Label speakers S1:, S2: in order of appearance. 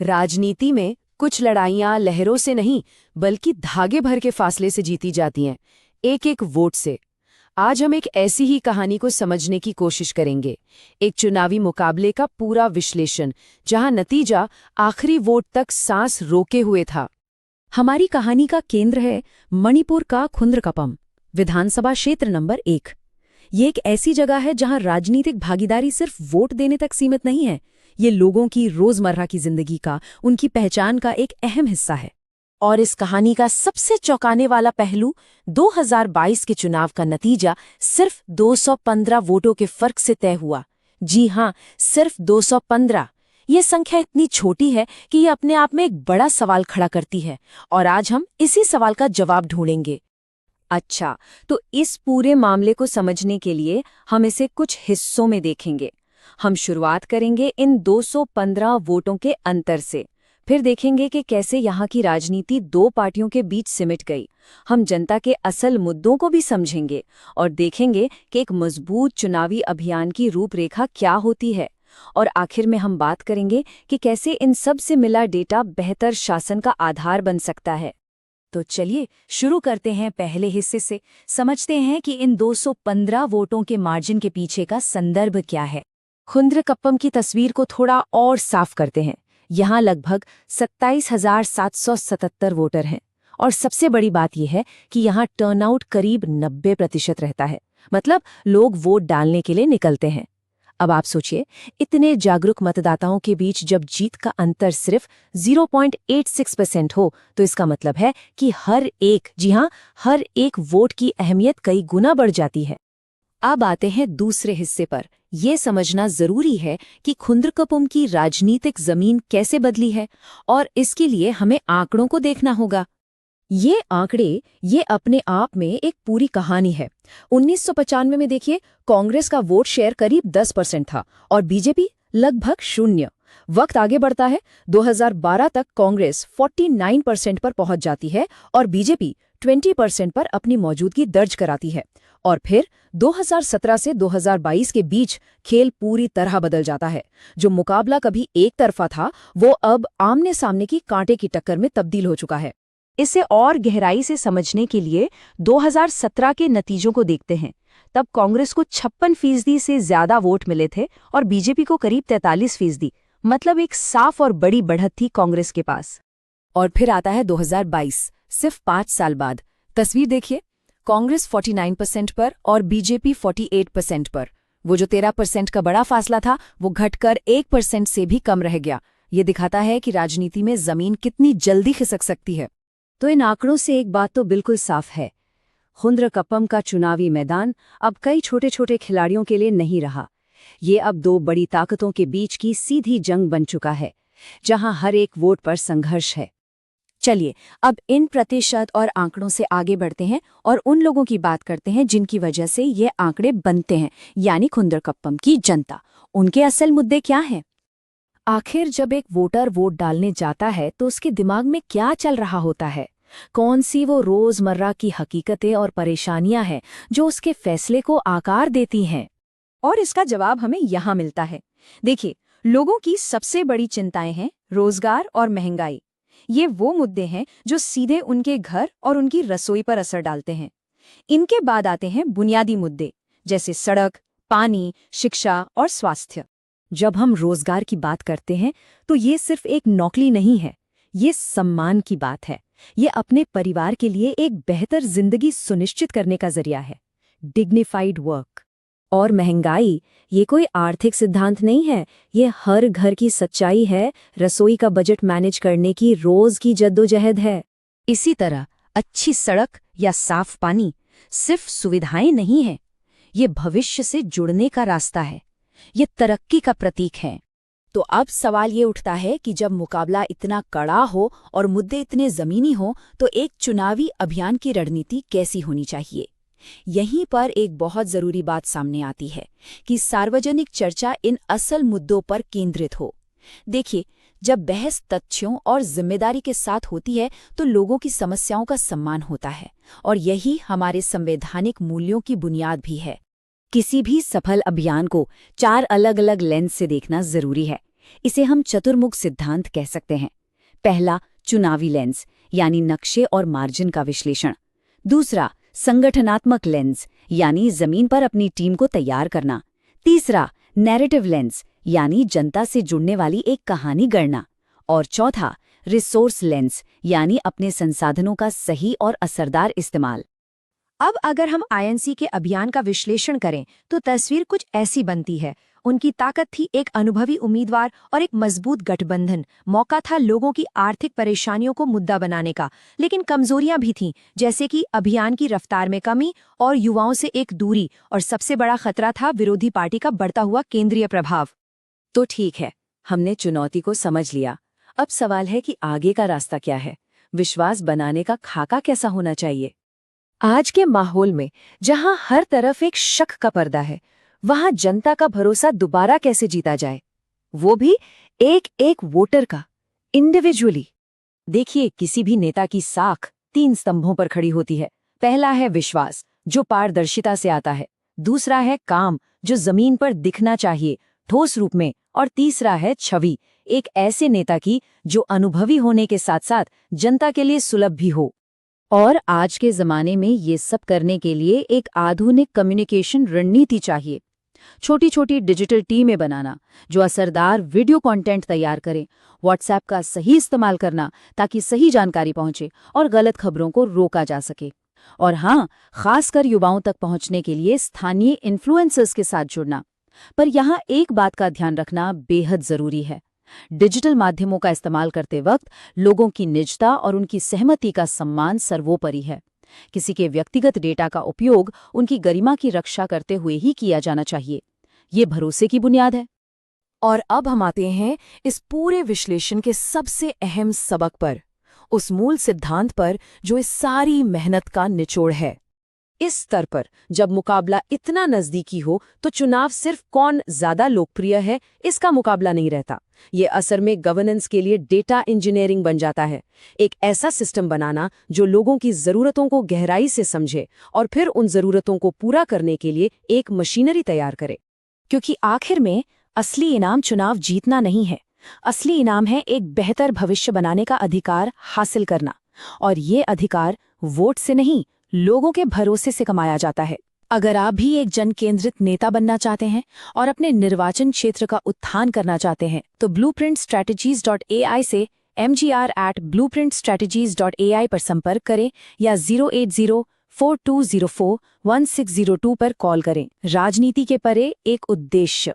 S1: राजनीति में कुछ लड़ाइयां लहरों से नहीं बल्कि धागे भर के फासले से जीती जाती हैं, एक एक वोट से। आज हम एक ऐसी ही कहानी को समझने की कोशिश करेंगे, एक चुनावी मुकाबले का पूरा विश्लेषण जहां नतीजा आखिरी वोट तक सांस रोके हुए था।
S2: हमारी कहानी का केंद्र है मणिपुर का खुंद्रकपम, विधानसभा क्षेत्र नंबर 1। ये एक ऐसी जगह है जहां राजनीतिक भागीदारी सिर्फ वोट देने तक सीमित नहीं है, ये लोगों की रोजमर्रा की जिंदगी का, उनकी पहचान का एक अहम हिस्सा है।
S1: और इस कहानी का सबसे चौंकाने वाला पहलू 2022 के चुनाव का नतीजा सिर्फ 215 वोटों के फर्क से तय हुआ। जी हां, सिर्फ 215। ये संख्या इतनी छोटी है कि ये अपने आप में एक बड़ा सवाल खड़ा करती है, और आज हम इसी सवाल का जवाब ढूंढेंगे। अच्छा, तो इस पूरे मामले को समझने के लिए हम इसे कुछ हिस्सों में देखेंगे। हम शुरुआत करेंगे इन 215 वोटों के अंतर से, फिर देखेंगे कि कैसे यहाँ की राजनीति दो पार्टियों के बीच सिमट गई। हम जनता के असल मुद्दों को भी समझेंगे और देखेंगे कि एक मजबूत चुनावी अभियान की रूपरेखा क्या होती है। और आखिर में हम बात करेंगे कि कैसे इन सब से मिला डेटा बेहतर शासन का आधार बन सकता है। तो चलिए शुरू करते हैं पहले हिस्से से, समझते हैं कि इन 215 वोटों के मार्जिन के पीछे का संदर्भ क्या है। खुंद्रकपम की तस्वीर को थोड़ा और साफ करते हैं। यहाँ लगभग 27,777 वोटर हैं, और सबसे बड़ी बात यह है कि यहाँ टर्नआउट करीब 90% रहता है, मतलब लोग वोट डालने के लिए निकलते हैं। अब आप सोचिए, इतने जागरूक मतदाताओं के बीच जब जीत का अंतर सिर्फ 0.86% हो, तो इसका मतलब है कि हर एक वोट की अहमियत कई गुना बढ़ जाती है। अब आते हैं दूसरे हिस्से पर। ये समझना जरूरी है कि खुंद्रकपम की राजनीतिक जमीन कैसे बदली है, और इसके लिए हमें आंकड़ों को देखना होगा। ये आंकड़े ये अपने आप में एक पूरी कहानी है। 1995 में देखिए, कांग्रेस का वोट शेयर करीब 10% था और बीजेपी लगभग 0। वक्त आगे बढ़ता है, 2012 तक कांग्रेस 49% पर पहुंच जाती है और बीजेपी 20% पर अपनी मौजूदगी दर्ज कराती है। और फिर 2017 से 2022 के बीच खेल पूरी तरह बदल जाता है। जो मुकाबला कभी एक तरफा था, वो अब आमने सामने की कांटे की टक्कर में तब्दील हो चुका है। इसे और गहराई से समझने के लिए 2017 के नतीजों को देखते हैं। तब कांग्रेस को 56% से ज्यादा वोट मिले थे और बीजेपी को करीब 43%, मतलब एक साफ और बड़ी बढ़त थी कांग्रेस के पास। और फिर आता है 2022, सिर्फ 5 साल बाद। तस्वीर देखिए, कांग्रेस 49% पर और बीजेपी 48% पर। वो जो 13% का बड़ा फासला था, वो घटकर 1% से भी कम रह गया। ये दिखाता है कि राजनीति में जमीन कितनी जल्दी खिसक सकती है। तो इन आंकड़ों से एक बात तो बिल्कुल साफ है, खुंद्रकपम का चुनावी मैदान अब कई छोटे छोटे खिलाड़ियों के लिए नहीं रहा। ये अब दो बड़ी ताकतों के बीच की सीधी जंग बन चुका है, जहां हर एक वोट पर संघर्ष है। चलिए अब इन प्रतिशत और आंकड़ों से आगे बढ़ते हैं और उन लोगों की बात करते हैं जिनकी वजह से ये आंकड़े बनते हैं, यानी खुंद्रकपम की जनता। उनके असल मुद्दे क्या हैं? आखिर जब एक वोटर वोट डालने जाता है तो उसके दिमाग में क्या चल रहा होता है? कौन सी वो रोजमर्रा की हकीकतें और परेशानियां हैं जो उसके फैसले को आकार देती हैं? और इसका जवाब हमें यहाँ मिलता है। देखिए, लोगों की सबसे बड़ी चिंताएं हैं रोजगार और महंगाई। ये वो मुद्दे हैं जो सीधे उनके घर और उनकी रसोई पर असर डालते हैं। इनके बाद आते हैं बुनियादी मुद्दे, जैसे सड़क, पानी, शिक्षा और स्वास्थ्य। जब हम रोजगार की बात करते हैं तो ये सिर्फ एक नौकरी नहीं है, ये सम्मान की बात है। ये अपने परिवार के लिए एक बेहतर जिंदगी सुनिश्चित करने का जरिया है, डिग्निफाइड वर्क। और महंगाई ये कोई आर्थिक सिद्धांत नहीं है, ये हर घर की सच्चाई है, रसोई का बजट मैनेज करने की रोज की जद्दोजहद है। इसी तरह अच्छी सड़क या साफ पानी सिर्फ सुविधाएं नहीं है, ये भविष्य से जुड़ने का रास्ता है, ये तरक्की का प्रतीक है। तो अब सवाल ये उठता है कि जब मुकाबला इतना कड़ा हो और मुद्दे इतने जमीनी हो, तो एक चुनावी अभियान की रणनीति कैसी होनी चाहिए? यहीं पर एक बहुत जरूरी बात सामने आती है कि सार्वजनिक चर्चा इन असल मुद्दों पर केंद्रित हो। देखिए, जब बहस तथ्यों और जिम्मेदारी के साथ होती है तो लोगों की समस्याओं का सम्मान होता है, और यही हमारे संवैधानिक मूल्यों की बुनियाद भी है। किसी भी सफल अभियान को 4 अलग अलग लेंस से देखना जरूरी है।
S2: इसे हम चतुर्मुख सिद्धांत कह सकते हैं। पहला, चुनावी लेंस यानी नक्शे और मार्जिन का विश्लेषण। दूसरा, संगठनात्मक लेंस यानी जमीन पर अपनी टीम को तैयार करना। तीसरा, नैरेटिव लेंस यानी जनता से जुड़ने वाली एक कहानी गढ़ना। और चौथा, रिसोर्स लेंस यानी अपने संसाधनों का सही और असरदार इस्तेमाल।
S1: अब अगर हम आईएनसी के अभियान का विश्लेषण करें तो तस्वीर कुछ ऐसी बनती है। उनकी ताकत थी एक अनुभवी उम्मीदवार और एक मजबूत गठबंधन। मौका था लोगों की आर्थिक परेशानियों को मुद्दा बनाने का, लेकिन कमजोरियां भी थीं, जैसे कि अभियान की रफ्तार में कमी और युवाओं से एक दूरी, और सबसे बड़ा खतरा था विरोधी पार्टी का बढ़ता हुआ केंद्रीय प्रभाव। तो ठीक है, हमने चुनौती को समझ लिया। अब सवाल है कि आगे का रास्ता क्या है? विश्वास बनाने का खाका कैसा होना चाहिए? आज के माहौल में जहां हर तरफ एक शक का पर्दा है, वहां जनता का भरोसा दोबारा कैसे जीता जाए, वो भी एक एक वोटर का, इंडिविजुअली। देखिए, किसी भी नेता की साख 3 स्तंभों पर खड़ी होती है। पहला है विश्वास, जो पारदर्शिता से आता है। दूसरा है काम, जो जमीन पर दिखना चाहिए, ठोस रूप में। और तीसरा है छवि, एक ऐसे नेता की जो अनुभवी होने के साथ साथ जनता के लिए सुलभ भी हो।
S2: और आज के जमाने में ये सब करने के लिए एक आधुनिक कम्युनिकेशन रणनीति चाहिए। छोटी छोटी डिजिटल टीमें बनाना जो असरदार वीडियो कंटेंट तैयार करें, व्हाट्सएप का सही इस्तेमाल करना ताकि सही जानकारी पहुंचे और गलत खबरों को रोका जा सके। और हाँ, खासकर युवाओं तक पहुंचने के लिए स्थानीय इन्फ्लुएंसर्स के साथ जुड़ना। पर यहाँ एक बात का ध्यान रखना बेहद जरूरी है। डिजिटल माध्यमों का इस्तेमाल करते वक्त लोगों की निजता और उनकी सहमति का सम्मान सर्वोपरि है। किसी के व्यक्तिगत डेटा का उपयोग उनकी गरिमा की रक्षा करते हुए ही किया जाना चाहिए। ये भरोसे की बुनियाद है। और अब हम आते हैं इस पूरे विश्लेषण के सबसे अहम सबक पर, उस मूल सिद्धांत पर जो इस सारी मेहनत का निचोड़ है। इस स्तर पर जब मुकाबला इतना नजदीकी हो तो चुनाव सिर्फ कौन ज्यादा लोकप्रिय है इसका मुकाबला नहीं रहता। ये असर में गवर्नेंस के लिए डेटा इंजीनियरिंग बन जाता है। एक ऐसा सिस्टम बनाना जो लोगों की जरूरतों को गहराई से समझे और फिर उन जरूरतों को पूरा करने के लिए एक मशीनरी तैयार करे। क्योंकि आखिर में असली इनाम चुनाव जीतना नहीं है। असली इनाम है एक बेहतर भविष्य बनाने का अधिकार हासिल करना। और ये अधिकार वोट से नहीं, लोगों के भरोसे से कमाया जाता है। अगर आप भी एक जन केंद्रित नेता बनना चाहते हैं और अपने निर्वाचन क्षेत्र का उत्थान करना चाहते हैं तो blueprintstrategies.ai से mgr@blueprintstrategies.ai पर संपर्क करें या 08042041602 पर कॉल करें। राजनीति के परे एक उद्देश्य।